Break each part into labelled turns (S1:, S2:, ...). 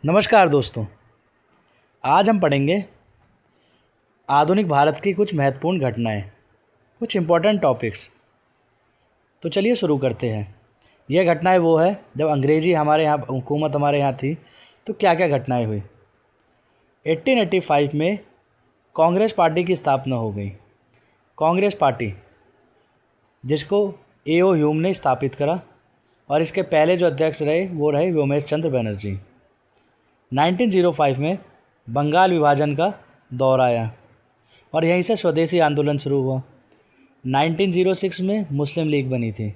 S1: नमस्कार दोस्तों, आज हम पढ़ेंगे आधुनिक भारत की कुछ महत्वपूर्ण घटनाएं, कुछ इम्पोर्टेंट टॉपिक्स। तो चलिए शुरू करते हैं। यह घटनाएं वो है जब अंग्रेज़ी हमारे यहाँ हुकूमत हमारे यहाँ थी तो क्या क्या घटनाएं हुई। 1885 में कांग्रेस पार्टी की स्थापना हो गई। कांग्रेस पार्टी जिसको A.O. ह्यूम ने स्थापित करा और इसके पहले जो अध्यक्ष रहे वो रहे व्योमेश चंद्र बनर्जी। 1905 में बंगाल विभाजन का दौर आया और यहीं से स्वदेशी आंदोलन शुरू हुआ। 1906 में मुस्लिम लीग बनी थी।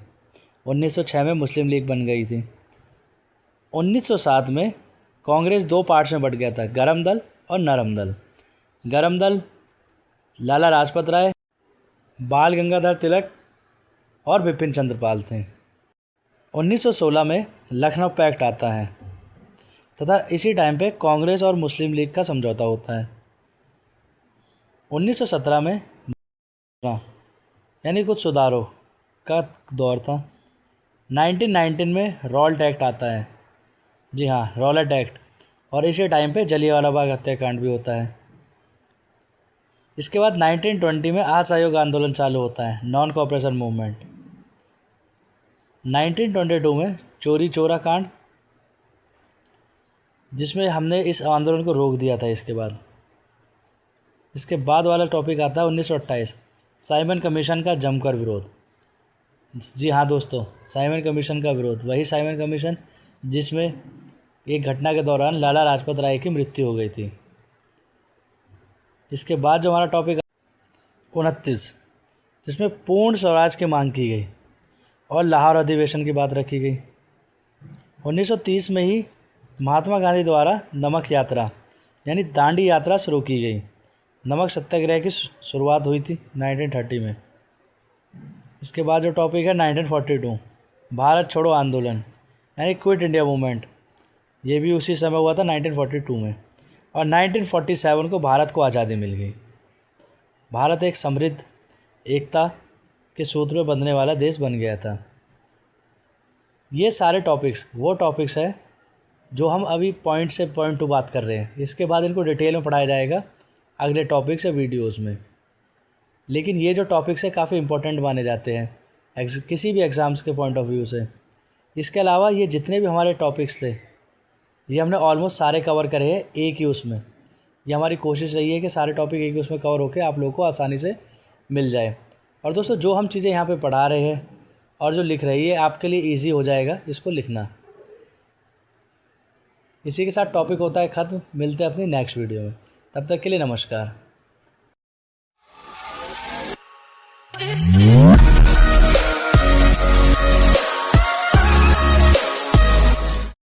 S1: 1906 में मुस्लिम लीग बन गई थी। 1907 में कांग्रेस दो पार्ट्स में बट गया था, गरम दल और नरम दल। गरम दल लाला लाजपत राय, बाल गंगाधर तिलक और बिपिन चंद्र पाल थे। 1916 में लखनऊ पैक्ट आता है तथा इसी टाइम पे कांग्रेस और मुस्लिम लीग का समझौता होता है। 1917 में यानी कुछ सुधारों का दौर था। 1919 में रॉल्ट एक्ट आता है, जी हाँ, रॉलेट एक्ट, और इसी टाइम पे जलियांवाला बाग हत्याकांड भी होता है। इसके बाद 1920 में असहयोग आंदोलन चालू होता है, नॉन कोऑपरेशन मूवमेंट। 1922 में चोरी चोरा कांड, जिसमें हमने इस आंदोलन को रोक दिया था। इसके बाद वाला टॉपिक आता है 1928, साइमन कमीशन का जमकर विरोध। जी हाँ दोस्तों, साइमन कमीशन का विरोध, वही साइमन कमीशन जिसमें एक घटना के दौरान लाला लाजपत राय की मृत्यु हो गई थी। इसके बाद जो हमारा टॉपिक 29, जिसमें पूर्ण स्वराज की मांग की गई और लाहौर अधिवेशन की बात रखी गई। 1930 में ही महात्मा गांधी द्वारा नमक यात्रा यानी दांडी यात्रा शुरू की गई। नमक सत्याग्रह की शुरुआत हुई थी 1930 में। इसके बाद जो टॉपिक है 1942, भारत छोड़ो आंदोलन यानी क्विट इंडिया मूवमेंट, ये भी उसी समय हुआ था 1942 में। और 1947 को भारत को आज़ादी मिल गई। भारत एक समृद्ध एकता के सूत्र में बंधने वाला देश बन गया था। ये सारे टॉपिक्स वो टॉपिक्स हैं जो हम अभी पॉइंट से पॉइंट टू बात कर रहे हैं। इसके बाद इनको डिटेल में पढ़ाया जाएगा अगले टॉपिक्स या वीडियोज़ में। लेकिन ये जो टॉपिक्स है काफ़ी इंपॉर्टेंट माने जाते हैं किसी भी एग्ज़ाम्स के पॉइंट ऑफ व्यू से। इसके अलावा ये जितने भी हमारे टॉपिक्स थे ये हमने ऑलमोस्ट सारे कवर करे हैं एक ही उसमें। ये हमारी कोशिश रही है कि सारे टॉपिक एक ही उसमें कवर होकर आप लोगों को आसानी से मिल जाए। और दोस्तों, जो हम चीज़ें यहाँ पे पढ़ा रहे हैं और जो लिख रही है आपके लिए ईजी हो जाएगा इसको लिखना। इसी के साथ टॉपिक होता है ख़त्म। मिलते हैं अपनी नेक्स्ट वीडियो में, तब तक के लिए नमस्कार।